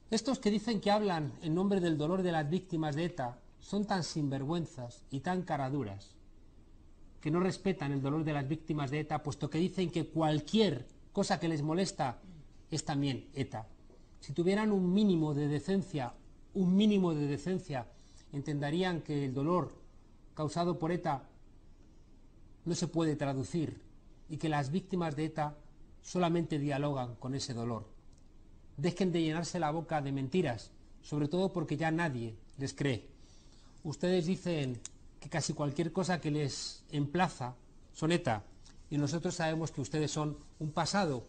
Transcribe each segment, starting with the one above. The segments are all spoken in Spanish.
Estos que dicen que hablan en nombre del dolor de las víctimas de ETA son tan sinvergüenzas y tan caraduras que no respetan el dolor de las víctimas de ETA, puesto que dicen que cualquier cosa que les molesta es también ETA. Si tuvieran un mínimo de decencia, entenderían que el dolor causado por ETA no se puede traducir y que las víctimas de ETA solamente dialogan con ese dolor. Dejen de llenarse la boca de mentiras, sobre todo porque ya nadie les cree. Ustedes dicen que casi cualquier cosa que les emplaza son ETA, y nosotros sabemos que ustedes son un pasado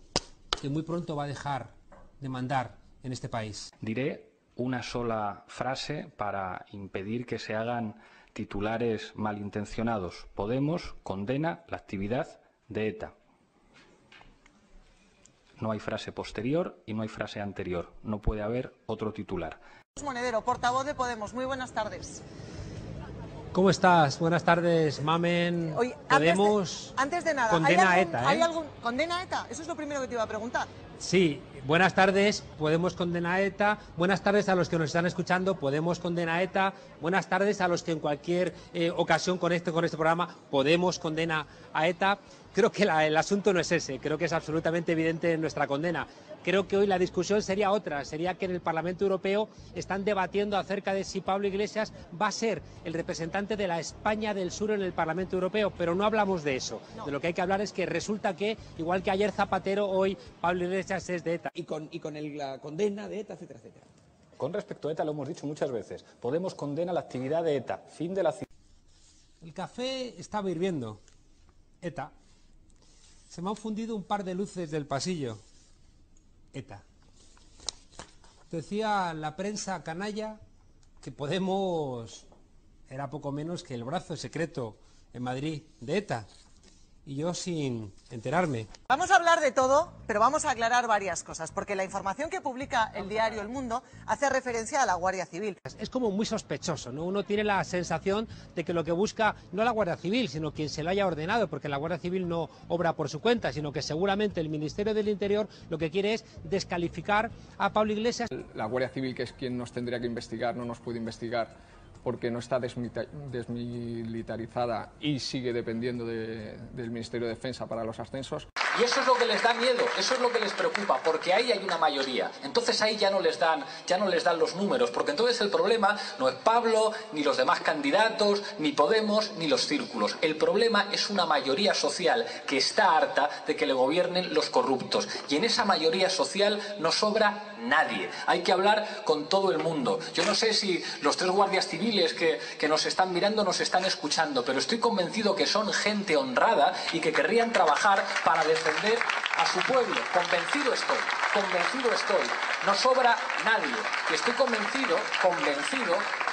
que muy pronto va a dejar de mandar en este país. Diré una sola frase para impedir que se hagan titulares malintencionados. Podemos condena la actividad de ETA. No hay frase posterior y no hay frase anterior. No puede haber otro titular. Monedero, portavoz de Podemos. Muy buenas tardes. ¿Cómo estás? Buenas tardes, Mamen. Oye, Podemos antes de nada, condena a ETA, ¿hay algún condena a ETA? Eso es lo primero que te iba a preguntar. Sí, buenas tardes, Podemos condena a ETA. Buenas tardes a los que nos están escuchando, Podemos condena a ETA. Buenas tardes a los que en cualquier ocasión con este programa, Podemos condena a ETA. Creo que el asunto no es ese, creo que es absolutamente evidente nuestra condena. Creo que hoy la discusión sería otra, sería que en el Parlamento Europeo están debatiendo acerca de si Pablo Iglesias va a ser el representante de la España del Sur en el Parlamento Europeo, pero no hablamos de eso. No. De lo que hay que hablar es que resulta que, igual que ayer Zapatero, hoy Pablo Iglesias es de ETA. Y con la condena de ETA, etcétera, etcétera. Con respecto a ETA, lo hemos dicho muchas veces, Podemos condena la actividad de ETA. Fin de la... El café estaba hirviendo. ETA. Se me han fundido un par de luces del pasillo. ETA. Decía la prensa canalla que Podemos era poco menos que el brazo secreto en Madrid de ETA. Y yo sin enterarme. Vamos a hablar de todo, pero vamos a aclarar varias cosas, porque la información que publica el diario El Mundo hace referencia a la Guardia Civil. Es como muy sospechoso, ¿no? Uno tiene la sensación de que lo que busca no la Guardia Civil, sino quien se lo haya ordenado, porque la Guardia Civil no obra por su cuenta, sino que seguramente el Ministerio del Interior lo que quiere es descalificar a Pablo Iglesias. La Guardia Civil, que es quien nos tendría que investigar, no nos puede investigar porque no está desmilitarizada y sigue dependiendo del Ministerio de Defensa para los ascensos. Y eso es lo que les da miedo, eso es lo que les preocupa, porque ahí hay una mayoría. Entonces ahí ya no les dan los números, porque entonces el problema no es Pablo, ni los demás candidatos, ni Podemos, ni los círculos. El problema es una mayoría social que está harta de que le gobiernen los corruptos. Y en esa mayoría social no sobra nadie. Hay que hablar con todo el mundo. Yo no sé si los 3 guardias civiles que nos están mirando nos están escuchando, pero estoy convencido que son gente honrada y que querrían trabajar para defender a su pueblo. Convencido estoy. No sobra nadie. Y estoy convencido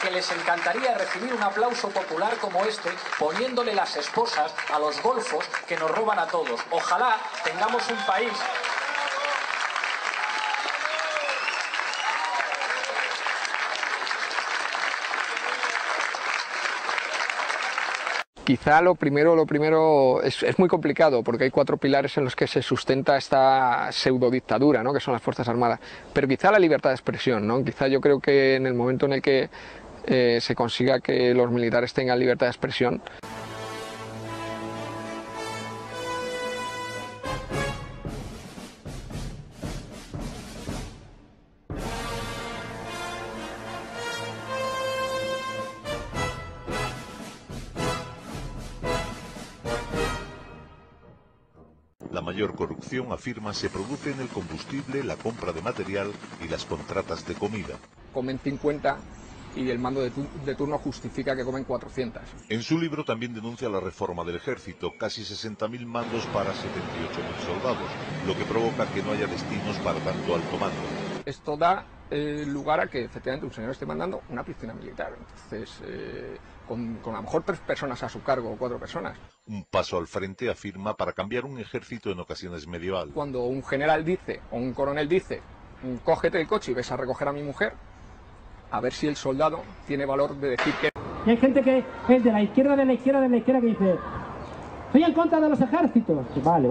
que les encantaría recibir un aplauso popular como este, poniéndole las esposas a los golfos que nos roban a todos. Ojalá tengamos un país... Quizá lo primero es muy complicado porque hay 4 pilares en los que se sustenta esta pseudodictadura, ¿no? Que son las Fuerzas Armadas, pero quizá la libertad de expresión, ¿no? Quizá yo creo que en el momento en el que se consiga que los militares tengan libertad de expresión. La mayor corrupción, afirma, se produce en el combustible, la compra de material y las contratas de comida. Comen 50 y el mando de turno justifica que comen 400. En su libro también denuncia la reforma del ejército, casi 60.000 mandos para 78.000 soldados, lo que provoca que no haya destinos para tanto alto mando. Esto da lugar a que efectivamente un señor esté mandando una piscina militar. Entonces, con a lo mejor 3 personas a su cargo o 4 personas. Un paso al frente, afirma, para cambiar un ejército en ocasiones medieval. Cuando un general dice, o un coronel dice, cógete el coche y ves a recoger a mi mujer, a ver si el soldado tiene valor de decir que... Y hay gente que es de la izquierda que dice, estoy en contra de los ejércitos. Vale.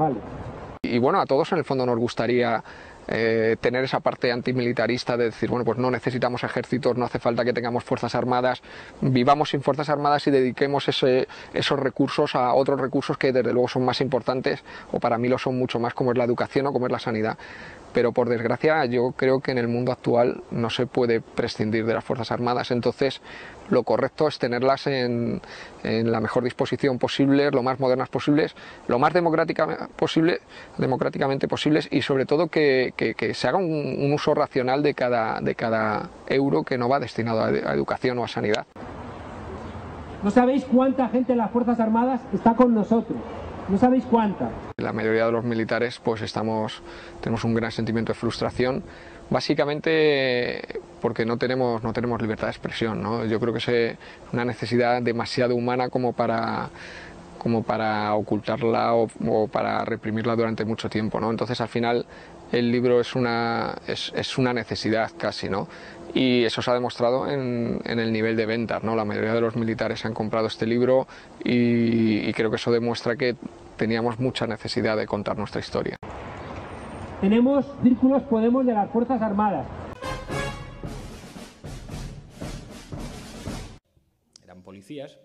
Y bueno, a todos en el fondo nos gustaría tener esa parte antimilitarista de decir, bueno, pues no necesitamos ejércitos, no hace falta que tengamos fuerzas armadas, vivamos sin fuerzas armadas y dediquemos esos recursos a otros recursos que desde luego son más importantes, o para mí lo son mucho más, como es la educación o como es la sanidad. Pero por desgracia yo creo que en el mundo actual no se puede prescindir de las Fuerzas Armadas, entonces lo correcto es tenerlas en la mejor disposición posible, lo más modernas posibles, lo más democráticamente posibles y sobre todo que se haga un uso racional de cada euro que no va destinado a educación o a sanidad. No sabéis cuánta gente de las Fuerzas Armadas está con nosotros. No sabéis cuánta. La mayoría de los militares pues tenemos un gran sentimiento de frustración, básicamente porque no tenemos libertad de expresión, ¿no? Yo creo que es una necesidad demasiado humana como para ocultarla o para reprimirla durante mucho tiempo, ¿no? Entonces al final el libro es una necesidad casi, ¿no? Y eso se ha demostrado en el nivel de ventas, ¿no? La mayoría de los militares han comprado este libro y creo que eso demuestra que teníamos mucha necesidad de contar nuestra historia. Tenemos Círculos Podemos de las Fuerzas Armadas. Eran policías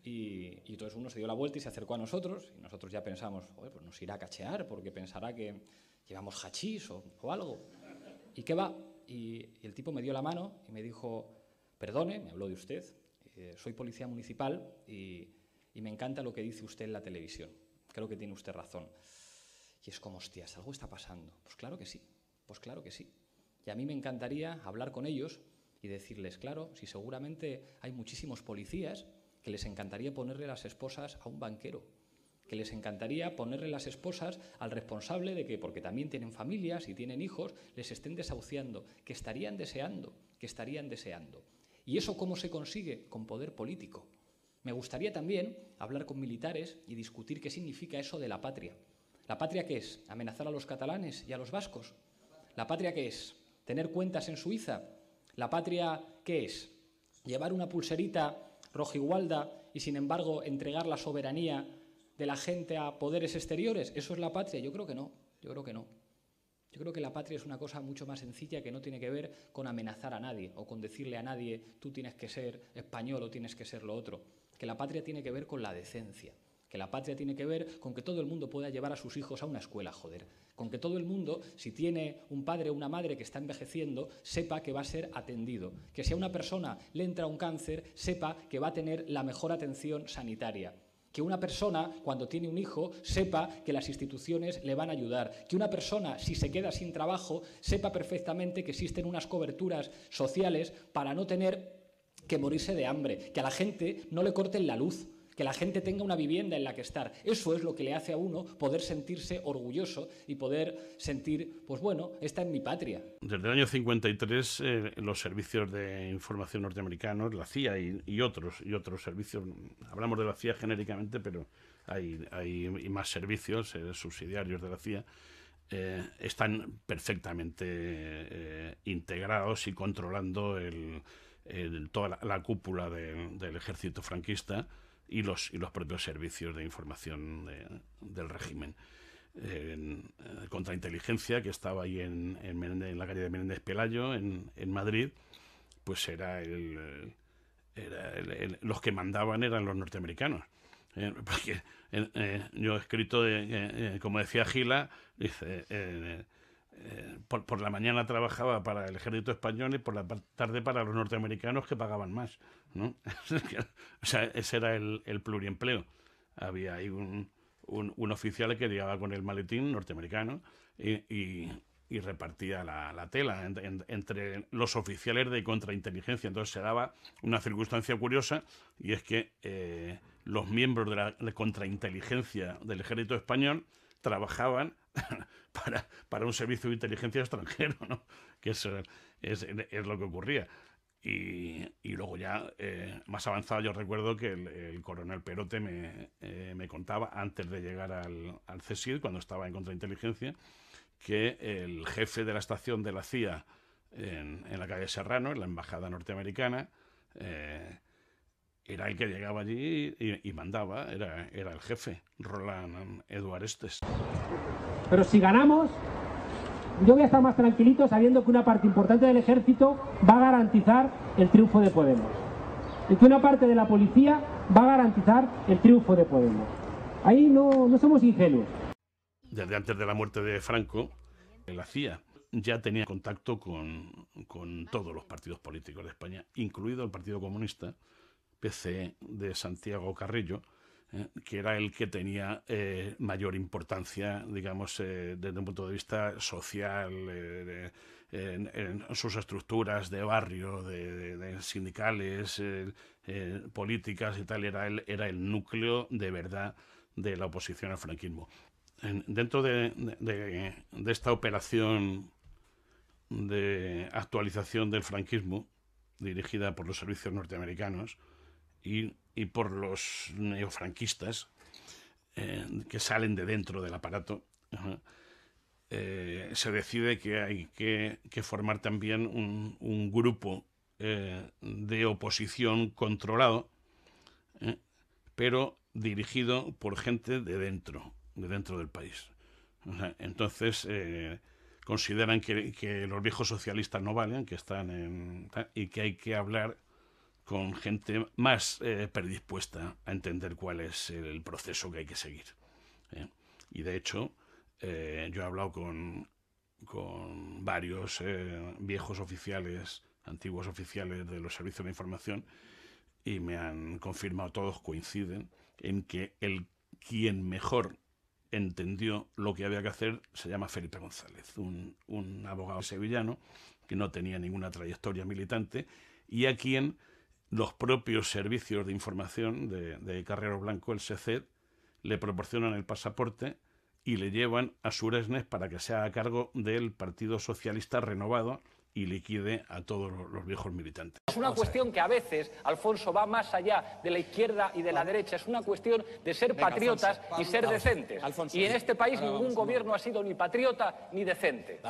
y entonces uno se dio la vuelta y se acercó a nosotros y nosotros ya pensamos, joder, pues nos irá a cachear porque pensará que llevamos hachís o algo. ¿Y qué va? Y el tipo me dio la mano y me dijo, perdone, me habló de usted, soy policía municipal y me encanta lo que dice usted en la televisión. Creo que tiene usted razón. Y es como, hostias, algo está pasando. Pues claro que sí, pues claro que sí. Y a mí me encantaría hablar con ellos y decirles, claro, si seguramente hay muchísimos policías que les encantaría ponerle las esposas a un banquero, que les encantaría ponerle las esposas al responsable de que, porque también tienen familias y tienen hijos, les estén desahuciando, que estarían deseando. ¿Y eso cómo se consigue? Con poder político. Me gustaría también hablar con militares y discutir qué significa eso de la patria. ¿La patria qué es? ¿Amenazar a los catalanes y a los vascos? ¿La patria qué es? ¿Tener cuentas en Suiza? ¿La patria qué es? ¿Llevar una pulserita rojigualda y, sin embargo, entregar la soberanía de la gente a poderes exteriores? ¿Eso es la patria? Yo creo que no. Yo creo que la patria es una cosa mucho más sencilla que no tiene que ver con amenazar a nadie o con decirle a nadie tú tienes que ser español o tienes que ser lo otro. Que la patria tiene que ver con la decencia. Que la patria tiene que ver con que todo el mundo pueda llevar a sus hijos a una escuela, joder. Con que todo el mundo, si tiene un padre o una madre que está envejeciendo, sepa que va a ser atendido. Que si a una persona le entra un cáncer, sepa que va a tener la mejor atención sanitaria. Que una persona, cuando tiene un hijo, sepa que las instituciones le van a ayudar. Que una persona, si se queda sin trabajo, sepa perfectamente que existen unas coberturas sociales para no tener que morirse de hambre. Que a la gente no le corten la luz. Que la gente tenga una vivienda en la que estar. Eso es lo que le hace a uno poder sentirse orgulloso y poder sentir, pues bueno, esta es mi patria. Desde el año 53 los servicios de información norteamericanos, la CIA y otros servicios, hablamos de la CIA genéricamente, pero hay más servicios subsidiarios de la CIA, están perfectamente integrados y controlando toda la cúpula del ejército franquista y los propios servicios de información del régimen. Contrainteligencia, que estaba ahí en la calle de Menéndez Pelayo, en Madrid, pues los que mandaban eran los norteamericanos. Porque yo he escrito, como decía Gila, dice... por la mañana trabajaba para el ejército español y por la tarde para los norteamericanos, que pagaban más, ¿no? O sea, ese era el pluriempleo. Había ahí un oficial que llegaba con el maletín norteamericano y repartía la tela entre los oficiales de contrainteligencia. Entonces se daba una circunstancia curiosa, y es que los miembros de la contrainteligencia del ejército español trabajaban para un servicio de inteligencia extranjero, ¿no? Que es lo que ocurría. Y luego ya, más avanzado, yo recuerdo que el coronel Perote me contaba, antes de llegar al CSID, cuando estaba en contrainteligencia, que el jefe de la estación de la CIA en la calle Serrano, en la embajada norteamericana, era el que llegaba allí y mandaba, era el jefe, Roland Edward Estes. Pero si ganamos, yo voy a estar más tranquilito sabiendo que una parte importante del ejército va a garantizar el triunfo de Podemos. Y que una parte de la policía va a garantizar el triunfo de Podemos. Ahí no somos ingenuos. Desde antes de la muerte de Franco, la CIA ya tenía contacto con todos los partidos políticos de España, incluido el Partido Comunista, PC de Santiago Carrillo, que era el que tenía mayor importancia, digamos, desde un punto de vista social, en sus estructuras de barrio, de sindicales, políticas y tal. Era el núcleo de verdad de la oposición al franquismo. Dentro de esta operación de actualización del franquismo, dirigida por los servicios norteamericanos y por los neofranquistas que salen de dentro del aparato, se decide que hay que formar también un grupo de oposición controlado, pero dirigido por gente de dentro del país. Entonces consideran que los viejos socialistas no valen, que están y que hay que hablar con gente más predispuesta a entender cuál es el proceso que hay que seguir. Y de hecho, yo he hablado con varios viejos oficiales, antiguos oficiales de los servicios de información, y me han confirmado, todos coinciden en que quien mejor entendió lo que había que hacer se llama Felipe González, un abogado sevillano que no tenía ninguna trayectoria militante y a quien los propios servicios de información de Carrero Blanco, el SECED, le proporcionan el pasaporte y le llevan a Suresnes para que se haga cargo del Partido Socialista renovado y liquide a todos los viejos militantes. Es una cuestión que a veces, Alfonso, va más allá de la izquierda y de la derecha. Es una cuestión de ser patriotas y ser decentes. Y en este país ningún gobierno ha sido ni patriota ni decente.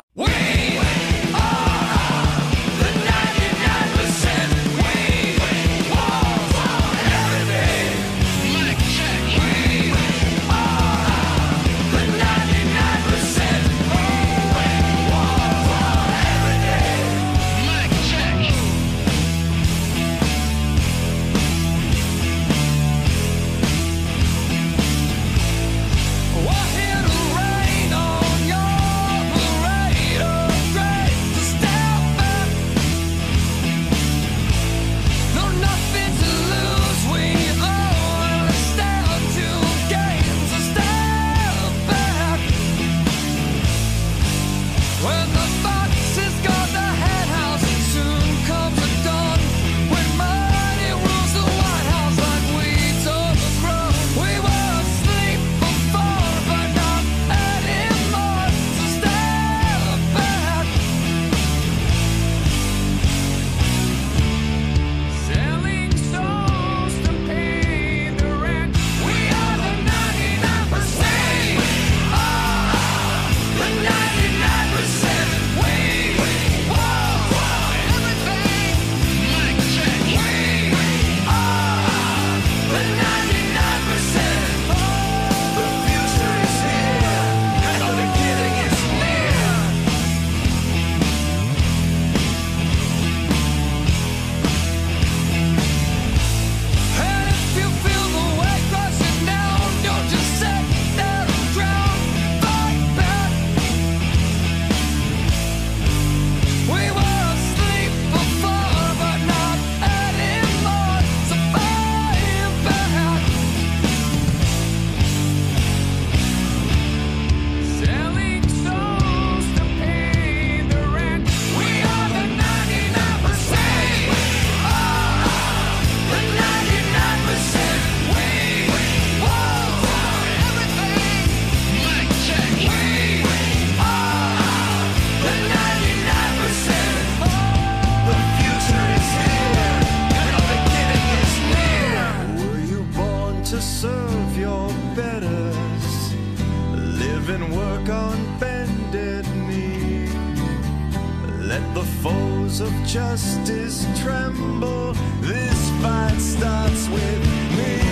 foes of justice tremble. This fight starts with me.